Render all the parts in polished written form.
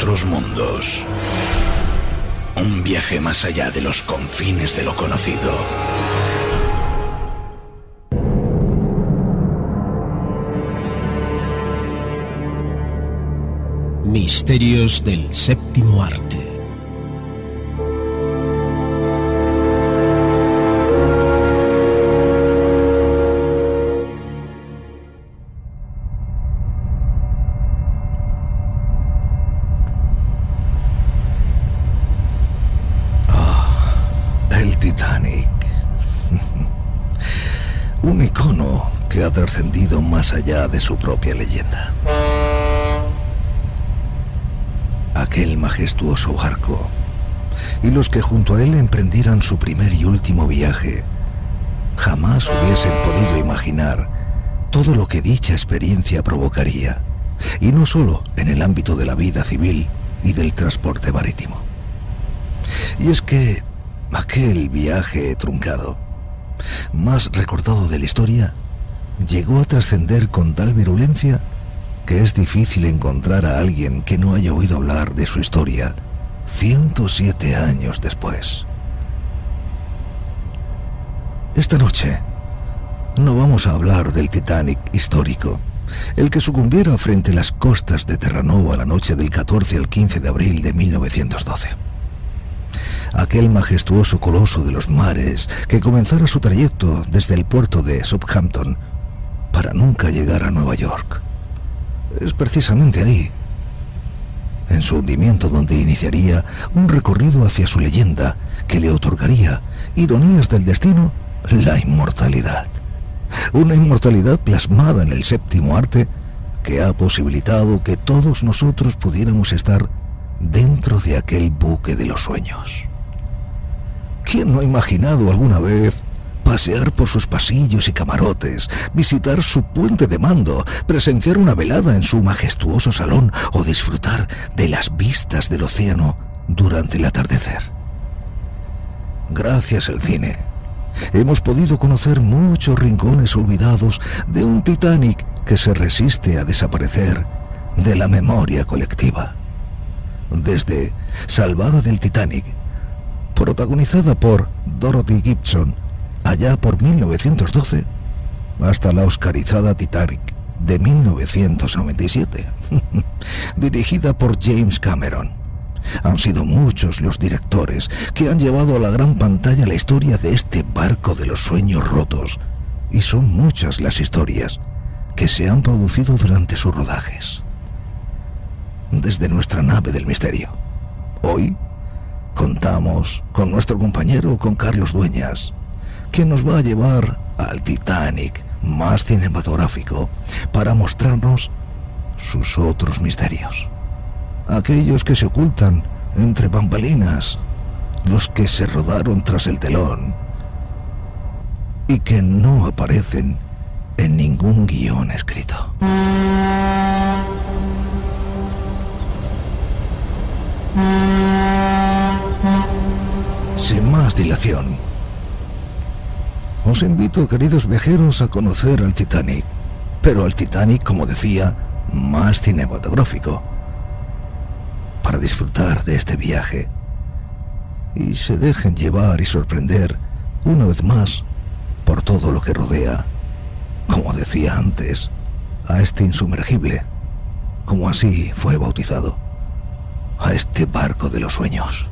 otros mundos. Un viaje más allá de los confines de lo conocido. Misterios del séptimo arte. El Titanic. Un icono que ha trascendido más allá de su propia leyenda. Aquel majestuoso barco y los que junto a él emprendieran su primer y último viaje jamás hubiesen podido imaginar todo lo que dicha experiencia provocaría, y no solo en el ámbito de la vida civil y del transporte marítimo. Y es que aquel viaje truncado, más recordado de la historia, llegó a trascender con tal virulencia que es difícil encontrar a alguien que no haya oído hablar de su historia 107 años después. Esta noche no vamos a hablar del Titanic histórico, el que sucumbiera frente a las costas de Terranova la noche del 14 al 15 de abril de 1912. Aquel majestuoso coloso de los mares que comenzara su trayecto desde el puerto de Southampton para nunca llegar a Nueva York. Es precisamente ahí, en su hundimiento, donde iniciaría un recorrido hacia su leyenda que le otorgaría, ironías del destino, la inmortalidad. Una inmortalidad plasmada en el séptimo arte que ha posibilitado que todos nosotros pudiéramos estar dentro de aquel buque de los sueños. ¿Quién no ha imaginado alguna vez pasear por sus pasillos y camarotes, visitar su puente de mando, presenciar una velada en su majestuoso salón o disfrutar de las vistas del océano durante el atardecer? Gracias al cine, hemos podido conocer muchos rincones olvidados de un Titanic que se resiste a desaparecer de la memoria colectiva. Desde Salvada del Titanic, protagonizada por Dorothy Gibson, allá por 1912, hasta la oscarizada Titanic de 1997, dirigida por James Cameron. Han sido muchos los directores que han llevado a la gran pantalla la historia de este barco de los sueños rotos, y son muchas las historias que se han producido durante sus rodajes. Desde nuestra nave del misterio, hoy contamos con nuestro compañero, con Carlos Dueñas, quien nos va a llevar al Titanic más cinematográfico para mostrarnos sus otros misterios. Aquellos que se ocultan entre bambalinas, los que se rodaron tras el telón y que no aparecen en ningún guión escrito. Sin más dilación, os invito, queridos viajeros, a conocer al Titanic, pero al Titanic, como decía, más cinematográfico, para disfrutar de este viaje y se dejen llevar y sorprender una vez más por todo lo que rodea, como decía antes, a este insumergible, como así fue bautizado, a este barco de los sueños.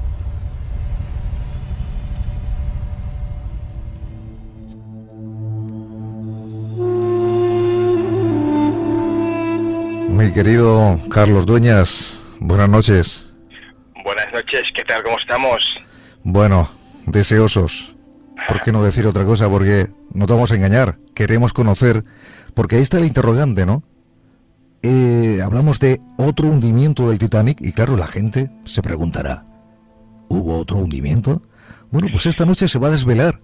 Mi querido Carlos Dueñas, buenas noches. Buenas noches, ¿qué tal? ¿Cómo estamos? Bueno, deseosos. ¿Por qué no decir otra cosa? Porque no te vamos a engañar. Queremos conocer, porque ahí está el interrogante, ¿no? Hablamos de otro hundimiento del Titanic y claro, la gente se preguntará, ¿hubo otro hundimiento? Bueno, pues esta noche se va a desvelar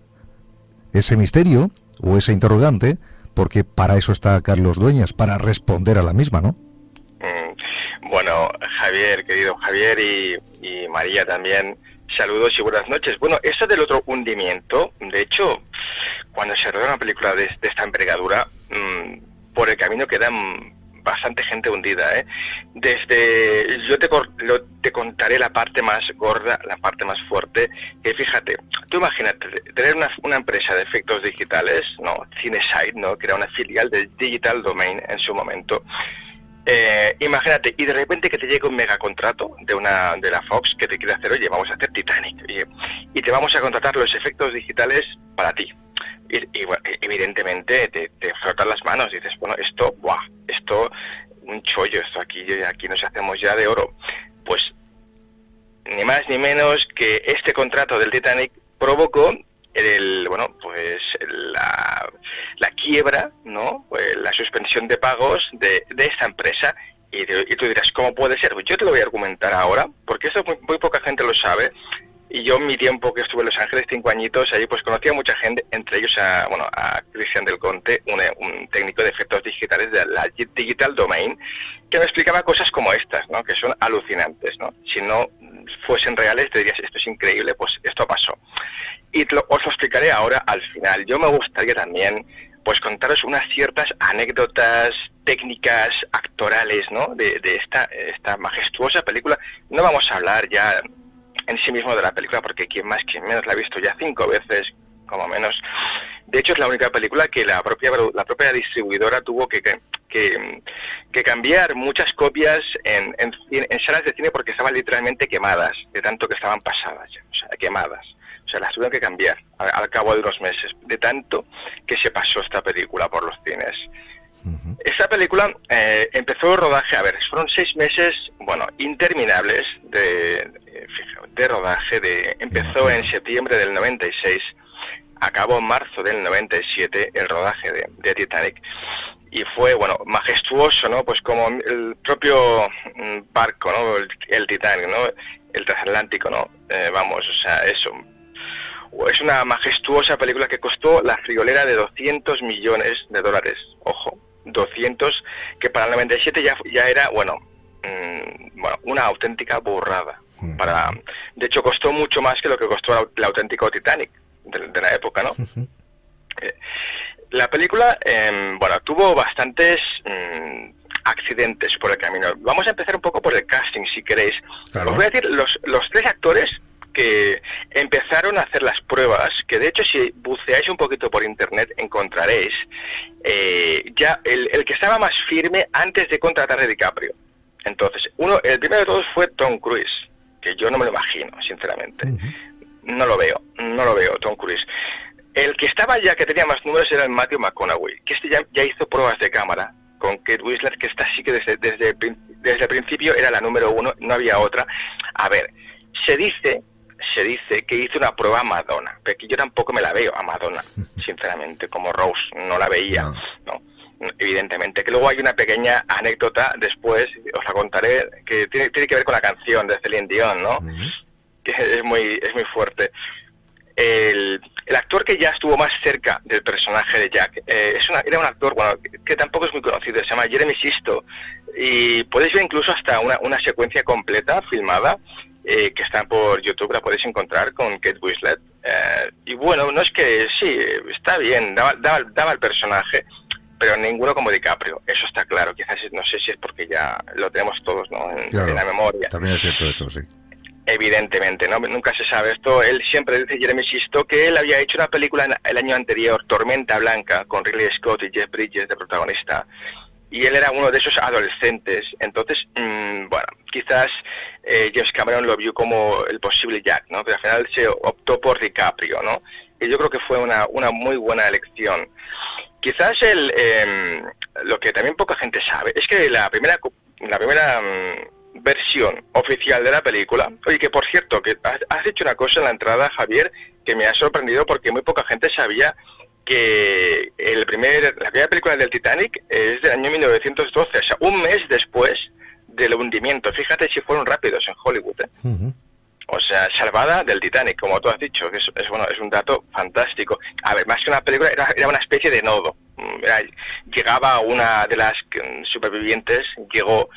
ese misterio o ese interrogante, porque para eso está Carlos Dueñas, para responder a la misma, ¿no? Bueno, Javier, querido Javier, y María también, saludos y buenas noches. Bueno, esto del otro hundimiento, de hecho, cuando se roda una película de esta envergadura, por el camino quedan bastante gente hundida, ¿eh? Te contaré la parte más gorda, la parte más fuerte, que fíjate, tú imagínate, tener una empresa de efectos digitales, ¿no? Cinesite, ¿no? Que era una filial de Digital Domain en su momento. Imagínate, y de repente que te llega un megacontrato de la Fox que te quiere hacer, oye, vamos a hacer Titanic, y te vamos a contratar los efectos digitales para ti. Y bueno, evidentemente te frotan las manos y dices, bueno, esto, un chollo, esto aquí nos hacemos ya de oro. Pues ni más ni menos que este contrato del Titanic provocó la quiebra, ¿no? Pues la suspensión de pagos de esta empresa. Y tú dirás, ¿cómo puede ser? Pues yo te lo voy a argumentar ahora, porque esto muy poca gente lo sabe. Y yo en mi tiempo que estuve en Los Ángeles, 5 añitos, allí pues conocí a mucha gente, entre ellos a Cristian del Conte, un técnico de efectos digitales de la Digital Domain, que me explicaba cosas como estas, ¿no? Que son alucinantes, ¿no? Si no fuesen reales te dirías, esto es increíble, pues esto pasó. Y os lo explicaré ahora al final. Yo me gustaría también pues contaros unas ciertas anécdotas técnicas, actorales, ¿no? De esta majestuosa película. No vamos a hablar ya en sí mismo de la película, porque quien más, quien menos la ha visto ya 5 veces, como menos. De hecho, es la única película que la propia distribuidora tuvo que cambiar muchas copias en salas de cine porque estaban literalmente quemadas, de tanto que estaban pasadas ya, o sea, quemadas. O sea, las tuvieron que cambiar al cabo de unos meses, de tanto que se pasó esta película por los cines. Uh-huh. Esta película empezó el rodaje, fueron 6 meses, interminables de rodaje. Empezó en septiembre del 96, acabó en marzo del 97 el rodaje de Titanic. Y fue, majestuoso, ¿no? Pues como el propio barco, ¿no? El Titanic, ¿no? El transatlántico, ¿no? Es una majestuosa película que costó la friolera de $200 millones. Ojo, 200, que para el 97 ya era, una auténtica burrada. De hecho, costó mucho más que lo que costó el auténtico Titanic de la época, ¿no? Uh-huh. La película, tuvo bastantes accidentes por el camino. Vamos a empezar un poco por el casting, si queréis. Claro. Os voy a decir los 3 actores que empezaron a hacer las pruebas, que de hecho si buceáis un poquito por internet encontraréis ya el que estaba más firme antes de contratar a DiCaprio. Entonces, el primero de todos fue Tom Cruise, que yo no me lo imagino, sinceramente. Uh-huh. No lo veo, Tom Cruise. El que estaba ya, que tenía más números, era el Matthew McConaughey, que ya hizo pruebas de cámara con Kate Winslet, que esta sí que desde el principio era la número 1, no había otra. A ver, se dice que hizo una prueba a Madonna, pero que yo tampoco me la veo a Madonna, sinceramente, como Rose, no la veía, ¿no? Evidentemente, que luego hay una pequeña anécdota después, os la contaré, que tiene que ver con la canción de Celine Dion, ¿no? Uh-huh. Que es muy fuerte. El actor que ya estuvo más cerca del personaje de Jack era un actor que tampoco es muy conocido, se llama Jeremy Sisto, y podéis ver incluso hasta una secuencia completa filmada que está por YouTube, la podéis encontrar con Kate Winslet. No es que sí, está bien, daba el personaje, pero ninguno como DiCaprio, eso está claro. Quizás no sé si es porque ya lo tenemos todos, ¿no? En la memoria. También es cierto eso, sí. Evidentemente, ¿no? Nunca se sabe esto. Él siempre dice, Jeremy Sisto, que él había hecho una película el año anterior, Tormenta Blanca, con Ridley Scott y Jeff Bridges de protagonista, y él era uno de esos adolescentes. Entonces, quizás James Cameron lo vio como el posible Jack, ¿no? Pero al final se optó por DiCaprio, ¿no? Y yo creo que fue una muy buena elección. Quizás lo que también poca gente sabe es que la primera versión oficial de la película, oye, que por cierto, que has dicho una cosa en la entrada, Javier, que me ha sorprendido porque muy poca gente sabía que la primera película del Titanic es del año 1912, o sea, un mes después del hundimiento. Fíjate si fueron rápidos en Hollywood, ¿eh? Uh-huh. O sea, salvada del Titanic, como tú has dicho, que es un dato fantástico. A ver, más que una película, era una especie de nodo. Llegaba una de las supervivientes, llegó,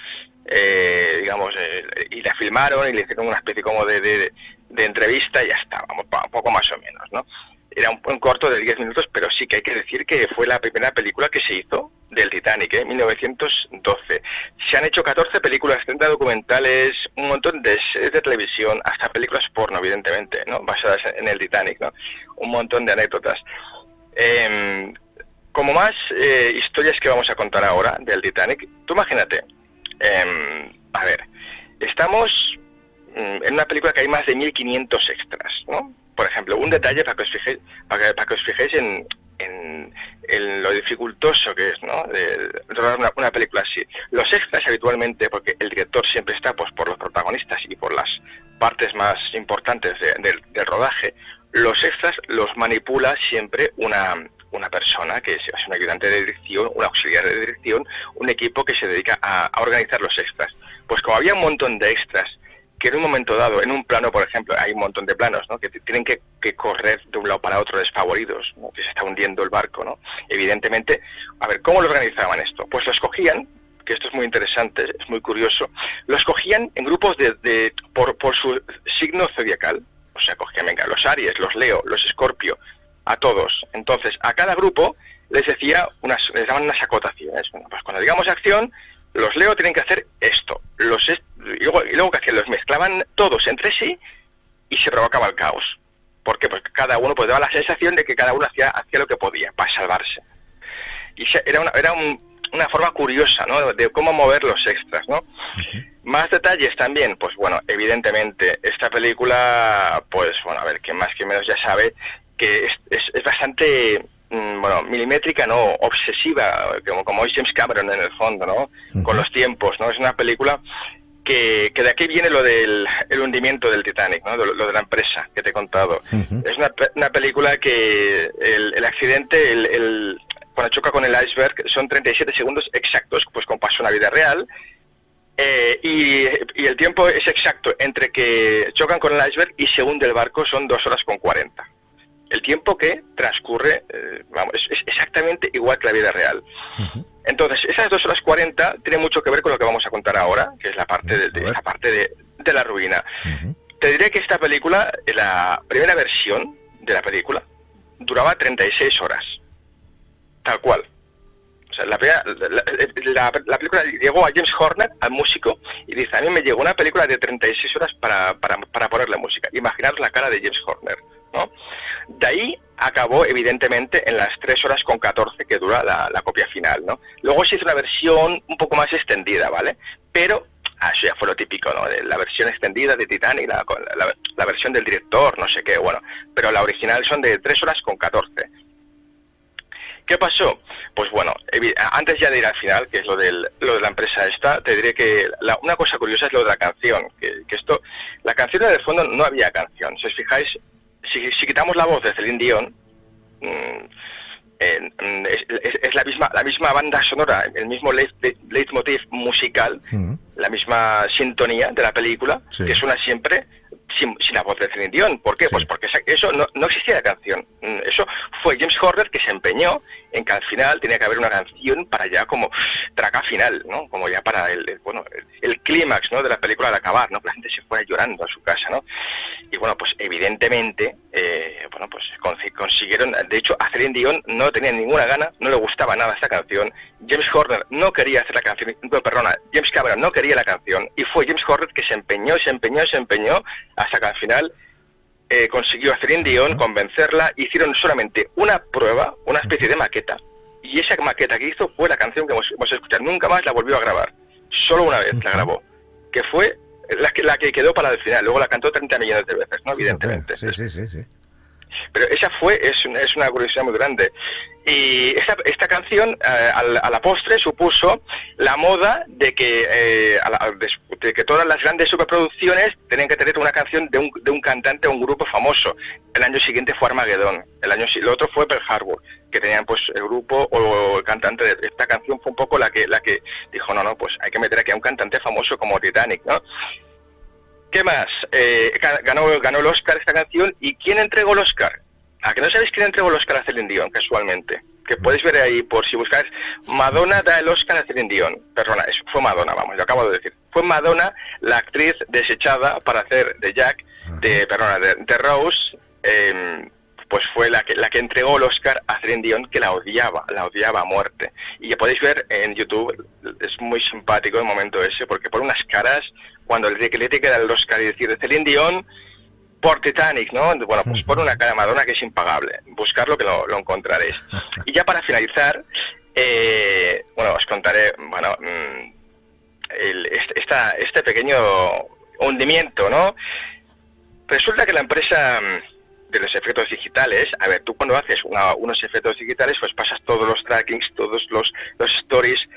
y la filmaron y le hicieron una especie como de entrevista y ya está, poco más o menos, ¿no? era un corto de 10 minutos, pero sí que hay que decir que fue la primera película que se hizo del Titanic, en 1912. Se han hecho 14 películas, 30 documentales, un montón de series de televisión, hasta películas porno, evidentemente, ¿no? Basadas en el Titanic, ¿no? Un montón de anécdotas. Como más historias que vamos a contar ahora del Titanic, tú imagínate, a ver, estamos en una película que hay más de 1500 extras, ¿no? Por ejemplo, un detalle para que os fijéis en lo dificultoso que es, ¿no?, de rodar una película así. Los extras habitualmente, porque el director siempre está pues por los protagonistas y por las partes más importantes del rodaje, los extras los manipula siempre una persona que es un ayudante de dirección, un auxiliar de dirección, un equipo que se dedica a organizar los extras. Pues como había un montón de extras que en un momento dado, en un plano, por ejemplo, hay un montón de planos, ¿no?, que tienen que correr de un lado para otro desfavoridos, ¿no?, que se está hundiendo el barco, ¿no? Evidentemente, a ver, ¿cómo lo organizaban esto? Pues lo escogían, que esto es muy interesante, es muy curioso, lo escogían en grupos por su signo zodiacal. O sea, cogían, venga, los Aries, los Leo, los Escorpio, a todos. Entonces, a cada grupo les daban unas acotaciones. Bueno, pues cuando digamos acción, los Leo tienen que hacer esto. Y luego ¿qué hacían? Los mezclaban todos entre sí y se provocaba el caos. ¿Por qué? Porque cada uno pues daba la sensación de que cada uno hacía lo que podía para salvarse. Y era una forma curiosa, ¿no?, de cómo mover los extras, ¿no? Más detalles también, pues bueno, evidentemente esta película, pues bueno, a ver, quien más que menos ya sabe que es bastante, bueno, milimétrica, ¿no?, obsesiva, como es James Cameron en el fondo, ¿no?, con los tiempos, ¿no? Es una película que de aquí viene lo del el hundimiento del Titanic, ¿no?, lo de la empresa que te he contado. Es una película que el accidente, cuando choca con el iceberg, son 37 segundos exactos, pues como pasó en la vida real, y el tiempo es exacto entre que chocan con el iceberg y se hunde el barco, son 2 horas con 40. El tiempo que transcurre, es exactamente igual que la vida real. Entonces, esas 2 horas 40 tienen mucho que ver con lo que vamos a contar ahora, que es la parte de la ruina. Te diré que esta película, la primera versión de la película, duraba 36 horas. Tal cual. O sea, la película llegó a James Horner, al músico, y dice, a mí me llegó una película de 36 horas para ponerle música. Imaginaros la cara de James Horner, ¿no? De ahí acabó, evidentemente, en las 3 horas con 14 que dura la copia final, ¿no? Luego se hizo una versión un poco más extendida, ¿vale? Pero eso ya fue lo típico, ¿no?, de la versión extendida de Titanic, la versión del director, no sé qué, bueno. Pero la original son de 3 horas con 14. ¿Qué pasó? Pues bueno, antes ya de ir al final, que es lo de la empresa esta, te diré que una cosa curiosa es lo de la canción, que esto, la canción de fondo no había canción. Si os fijáis, si quitamos la voz de Celine Dion, es la misma banda sonora, el mismo leitmotiv musical, la misma sintonía de la película, que suena siempre sin la voz de Celine Dion. ¿Por qué? Sí. Pues porque eso no existía la canción. Eso fue James Horner que se empeñó en que al final tenía que haber una canción para ya como traca final, ¿no? Como ya para el clímax, ¿no?, de la película, al acabar, ¿no? Que la gente se fuera llorando a su casa, ¿no? Y bueno, pues evidentemente, pues consiguieron. De hecho, a Celine Dion no tenía ninguna gana, no le gustaba nada esta canción. James Horner no quería hacer la canción, James Cameron no quería la canción, y fue James Horner que se empeñó hasta que al final consiguió a Celine Dion convencerla. Hicieron solamente una prueba, una especie de maqueta, y esa maqueta que hizo fue la canción que hemos escuchado. Nunca más la volvió a grabar, solo una vez la grabó, que fue la que quedó para el final. Luego la cantó 30 millones de veces, ¿no? Evidentemente. Sí. Pero esa es una curiosidad muy grande. Y esta canción, a la postre, supuso la moda de que todas las grandes superproducciones tenían que tener una canción de un cantante o un grupo famoso. El año siguiente fue Armageddon, el otro fue Pearl Harbor, que tenían pues el grupo o el cantante de esta canción. Fue un poco la que dijo, no, pues hay que meter aquí a un cantante famoso como Titanic, ¿no? ¿Qué más? Ganó el Oscar esta canción. ¿Y quién entregó el Oscar? ¿A que no sabéis quién entregó el Oscar a Celine Dion, casualmente? Que podéis ver ahí, por si buscáis, Madonna da el Oscar a Celine Dion. Perdona, eso fue Madonna, lo acabo de decir. Fue Madonna, la actriz desechada para hacer de Jack, de Rose, pues fue la que entregó el Oscar a Celine Dion, que la odiaba a muerte. Y ya podéis ver en YouTube, es muy simpático el momento ese, porque pone unas caras cuando le tiene que dar el Oscar y decir de Celine Dion por Titanic, ¿no? Bueno, pues pone una cara Madonna que es impagable. Buscarlo que lo encontraréis. Y ya para finalizar, bueno, os contaré, bueno, este pequeño hundimiento, ¿no? Resulta que la empresa de los efectos digitales, a ver, tú cuando haces unos efectos digitales, pues pasas todos los trackings, todos los stories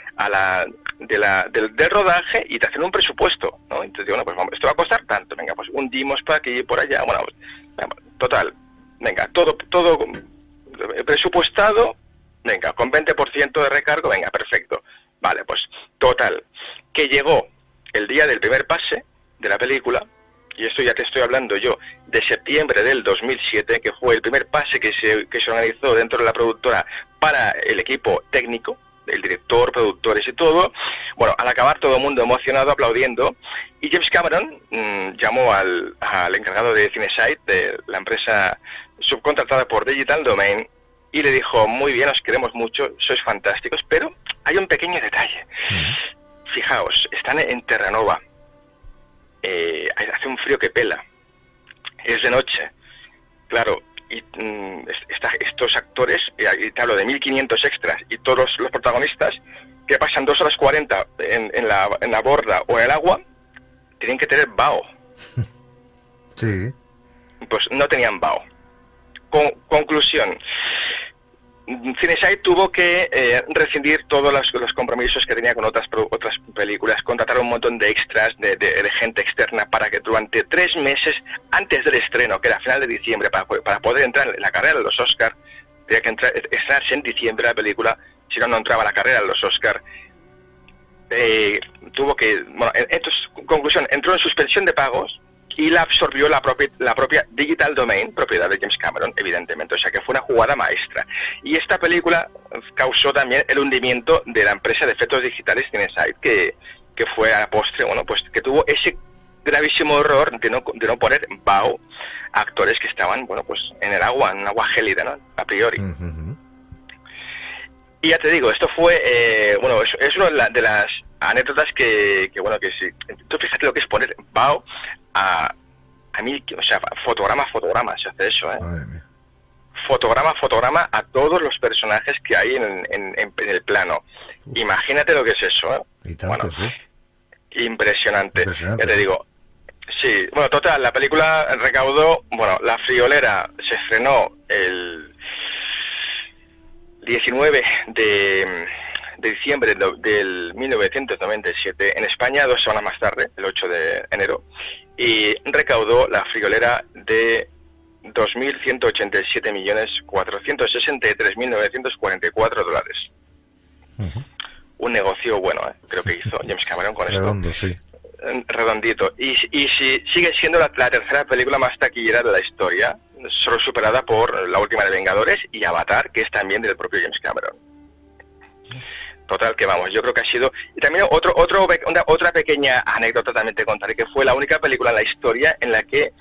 del rodaje y te hacen un presupuesto, ¿no? Entonces digo, bueno, pues vamos, esto va a costar tanto, venga, pues hundimos para aquí y por allá, bueno, pues, total, venga, todo presupuestado, venga, con 20% de recargo, venga, perfecto. Vale, pues total, que llegó el día del primer pase de la película, y esto ya te estoy hablando yo, de septiembre del 2007, que fue el primer pase que se organizó dentro de la productora para el equipo técnico, el director, productores y todo. Bueno, al acabar todo el mundo emocionado, aplaudiendo, y James Cameron llamó al encargado de CineSite, de la empresa subcontratada por Digital Domain, y le dijo, muy bien, os queremos mucho, sois fantásticos, pero hay un pequeño detalle. Fijaos, están en Terranova, hace un frío que pela, es de noche, claro, y estos actores, y te hablo de 1500 extras, y todos los protagonistas, que pasan 2 horas 40 en la borda o en el agua, tienen que tener vaho. Sí. Pues no tenían vaho. Conclusión. CineSite tuvo que rescindir todos los compromisos que tenía con otras películas, contratar un montón de extras, de gente externa, para que durante 3 meses antes del estreno, que era a final de diciembre, para poder entrar en la carrera de los Oscar, tenía que estrenarse en diciembre la película, si no entraba a la carrera de los Oscar. Tuvo que, bueno, entonces, conclusión, entró en suspensión de pagos y la absorbió la propia Digital Domain, propiedad de James Cameron, evidentemente, o sea que fue una jugada maestra. Y esta película causó también el hundimiento de la empresa de efectos digitales CineSite, que fue a la postre, bueno, pues que tuvo ese gravísimo error de no poner vaho a actores que estaban, bueno, pues en el agua, en agua gélida, ¿no? A priori. Uh-huh. Y ya te digo, esto fue, bueno, es una de las anécdotas que bueno, que sí. Tú fíjate lo que es poner vaho a mí, o sea, fotograma, se hace eso, ¿eh? Madre mía. Fotograma a todos los personajes que hay en el plano. Uf. Imagínate lo que es eso, ¿eh? Y tanto, bueno, sí. Impresionante. Ya te digo. Sí, bueno, total, la película recaudó, bueno, La Friolera se estrenó el 19 de diciembre del 1997, en España 2 semanas más tarde, el 8 de enero, y recaudó La Friolera de 2.187.463.944 dólares. Uh-huh. Un negocio bueno, creo que hizo James Cameron con Redondo, esto. Sí. Redondito. Y sigue siendo la tercera película más taquillera de la historia, solo superada por la última de Vengadores y Avatar, que es también del propio James Cameron. Total, que vamos, yo creo que ha sido... Y también otra pequeña anécdota también te contaré, que fue la única película en la historia en la que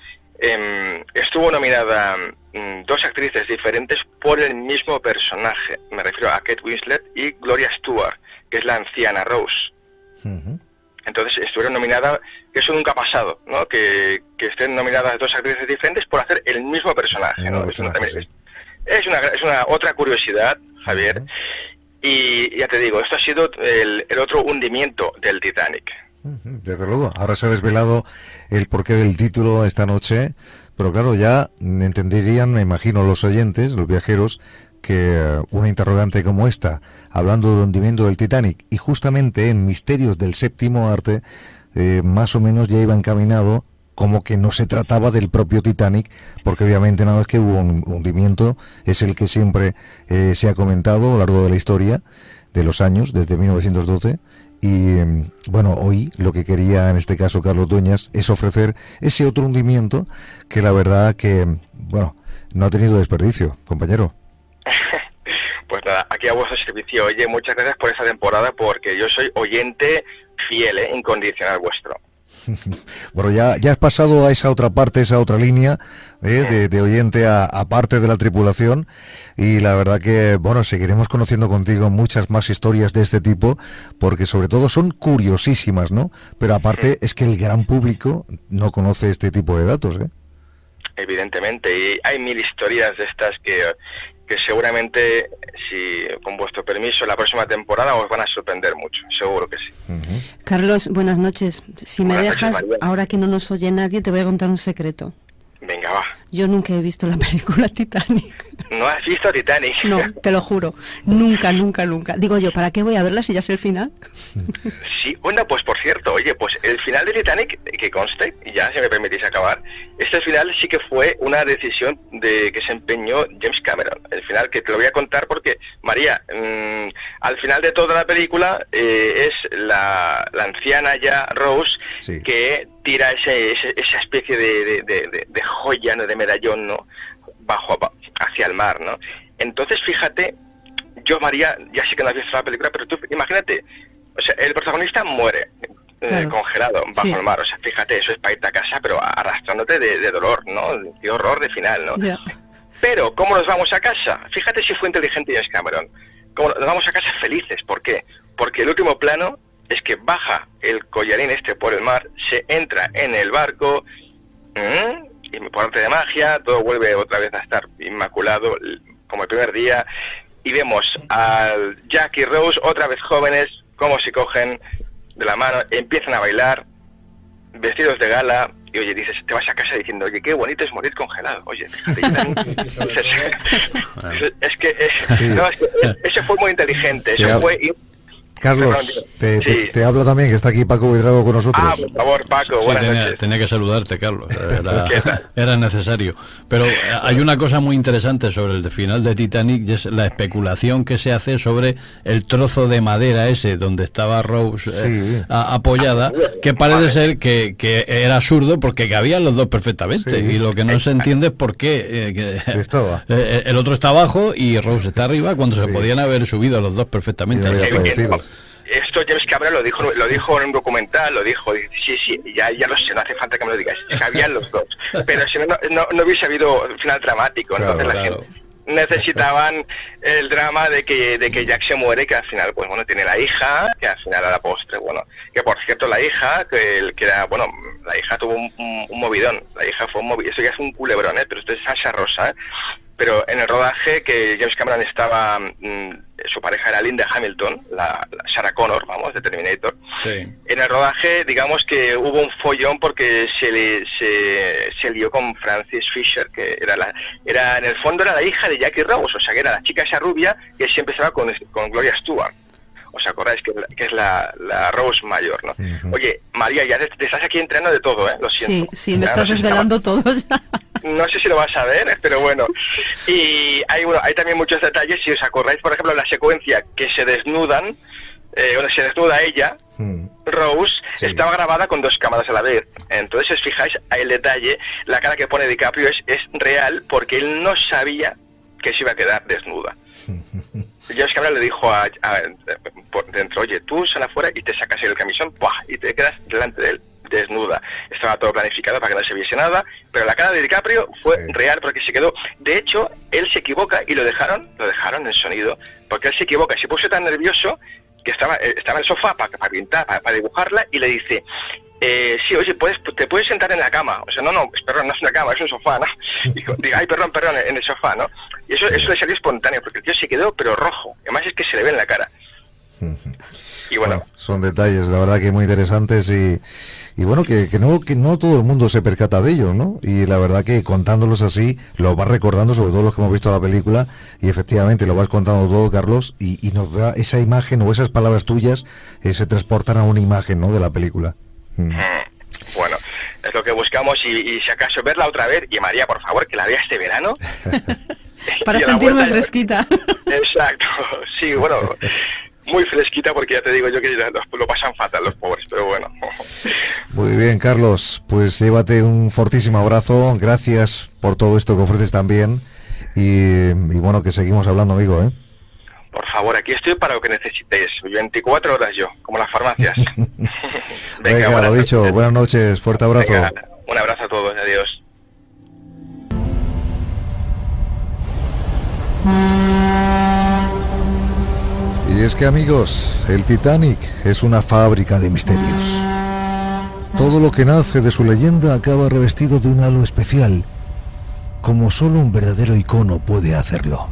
estuvo nominada 2 actrices diferentes por el mismo personaje. Me refiero a Kate Winslet y Gloria Stewart, que es la anciana Rose. Uh-huh. Entonces estuvieron nominadas, que eso nunca ha pasado, ¿no? Que estén nominadas 2 actrices diferentes por hacer el mismo personaje, ¿no? Es una otra curiosidad, Javier. Uh-huh. Y ya te digo, esto ha sido el otro hundimiento del Titanic. Desde luego, ahora se ha desvelado el porqué del título esta noche, pero claro, ya entenderían, me imagino, los oyentes, los viajeros, que una interrogante como esta, hablando del hundimiento del Titanic, y justamente en Misterios del Séptimo Arte, más o menos ya iba encaminado como que no se trataba del propio Titanic, porque obviamente nada más que hubo un hundimiento, es el que siempre se ha comentado a lo largo de la historia, de los años, desde 1912, y bueno, hoy lo que quería en este caso Carlos Dueñas es ofrecer ese otro hundimiento que la verdad que, bueno, no ha tenido desperdicio, compañero. Pues nada, aquí a vuestro servicio. Oye, muchas gracias por esta temporada, porque yo soy oyente fiel, incondicional vuestro. Bueno, ya has pasado a esa otra parte, esa otra línea de oyente a parte de la tripulación, y la verdad que, bueno, seguiremos conociendo contigo muchas más historias de este tipo, porque sobre todo son curiosísimas, ¿no? Pero aparte es que el gran público no conoce este tipo de datos, ¿eh? Evidentemente, y hay 1000 historias de estas que seguramente, si con vuestro permiso, la próxima temporada os van a sorprender mucho, seguro que sí. Carlos, buenas noches. Si me Buenas dejas, noches, María. ahora que no nos oye nadie, te voy a contar un secreto. Venga, va. Yo nunca he visto la película Titanic. ¿No has visto Titanic? No, te lo juro. Nunca, nunca, nunca. Digo yo, ¿para qué voy a verla si ya sé el final? Sí, bueno, pues por cierto, oye, pues el final de Titanic, que conste, y ya si me permitís acabar, este final sí que fue una decisión que se empeñó James Cameron. El final, que te lo voy a contar porque, María, al final de toda la película es la anciana ya, Rose, Sí. que tira esa especie de joya, ¿no?, de medallón, ¿no?, hacia el mar, ¿no? Entonces, fíjate, yo, María, ya sé que no has visto la película, pero tú imagínate, o sea, el protagonista muere Claro. congelado bajo Sí. el mar, o sea, fíjate, eso es para irte a casa, pero arrastrándote de dolor, ¿no? Qué horror de final, ¿no? Ya. Pero, ¿cómo nos vamos a casa? Fíjate si fue inteligente James Cameron. ¿Cómo nos vamos a casa felices? ¿Por qué? Porque el último plano es que baja el collarín este por el mar, se entra en el barco, y por arte de magia, todo vuelve otra vez a estar inmaculado, como el primer día, y vemos al Jack y Rose, otra vez jóvenes, cómo se cogen de la mano, empiezan a bailar, vestidos de gala, y oye, dices, te vas a casa diciendo, oye, qué bonito es morir congelado. Oye, fíjate, yo también. es que eso fue muy inteligente, eso fue... Carlos, Sí. te habla también, que está aquí Paco Buitrago con nosotros. Ah, por favor, Paco, Sí, buenas noches. tenía que saludarte, Carlos. ¿Qué tal? Era necesario. Pero hay una cosa muy interesante sobre el final de Titanic, y es la especulación que se hace sobre el trozo de madera ese donde estaba Rose Sí. apoyada, que parece ser que era absurdo porque cabían los dos perfectamente. Sí. Y lo que no se entiende es por qué Estaba. el otro está abajo y Rose está arriba, cuando se Sí. podían haber subido los dos perfectamente. Y no había Así que- fallecido. Esto James Cameron lo dijo en un documental, lo dijo, sí, ya lo sé, no hace falta que me lo digas, cabían los dos, pero si no hubiese habido un final dramático, Claro, entonces la claro. gente necesitaban el drama de que Jack se muere, que al final, pues bueno, tiene la hija, que al final a la postre, bueno, que por cierto la hija, que era, bueno, la hija tuvo un movidón, la hija fue un movidón, eso ya es un culebrón, pero esto es salsa rosa, pero en el rodaje que James Cameron estaba, su pareja era Linda Hamilton, la Sarah Connor, vamos, de Terminator. Sí. En el rodaje, digamos que hubo un follón porque se lió con Frances Fisher, que era en el fondo era la hija de Jackie Rose, o sea que era la chica esa rubia que siempre estaba con Gloria Stewart. ¿Os acordáis que es la Rose mayor, no? Ujú. Oye, María, ya te estás aquí entrando de todo, ¿eh? Lo Sí, siento. sí, me Ya estás no sé si desvelando todo ya. no sé si lo vas a ver, pero bueno. Y hay también muchos detalles, si os acordáis, por ejemplo, la secuencia que se desnudan, donde se desnuda ella, Rose, Sí. estaba grabada con 2 cámaras a la vez. Entonces, si os fijáis, el detalle, la cara que pone DiCaprio es real porque él no sabía que se iba a quedar desnuda. James Cameron le dijo por dentro, oye, tú sal afuera y te sacas el camisón, ¡puah!, y te quedas delante de él desnuda. Estaba todo planificado para que no se viese nada, pero la cara de DiCaprio fue real porque se quedó. De hecho, él se equivoca y lo dejaron en sonido, porque él se equivoca, se puso tan nervioso que estaba en el sofá para pintar, para dibujarla, y le dice, sí, oye, te puedes sentar en la cama. O sea, no, perdón, no es una cama, es un sofá, ¿no? Digo, ay, perdón, en el sofá, ¿no? Y eso le salió espontáneo, porque el tío se quedó, pero rojo. Además es que se le ve en la cara. Y bueno, Son detalles, la verdad, que muy interesantes, y bueno, que no todo el mundo se percata de ellos, ¿no? Y la verdad que contándolos así, lo vas recordando, sobre todo los que hemos visto la película, y efectivamente lo vas contando todo, Carlos, y nos da esa imagen o esas palabras tuyas, se transportan a una imagen, ¿no?, de la película. bueno, es lo que buscamos, y si acaso verla otra vez, y María, por favor, que la vea este verano. Para Y a la sentirme vuelta- fresquita. Exacto, sí, bueno, muy fresquita, porque ya te digo yo que lo pasan fatal los pobres, pero bueno. Muy bien, Carlos, pues llévate un fortísimo abrazo, gracias por todo esto que ofreces también, y bueno, que seguimos hablando, amigo, ¿eh? Por favor, aquí estoy para lo que necesitéis, 24 horas yo, como las farmacias. Venga, Venga, buenas lo dicho, noches. buenas noches, fuerte abrazo. Venga, un abrazo a todos, adiós. Y es que, amigos, el Titanic es una fábrica de misterios. Todo lo que nace de su leyenda acaba revestido de un halo especial, como solo un verdadero icono puede hacerlo.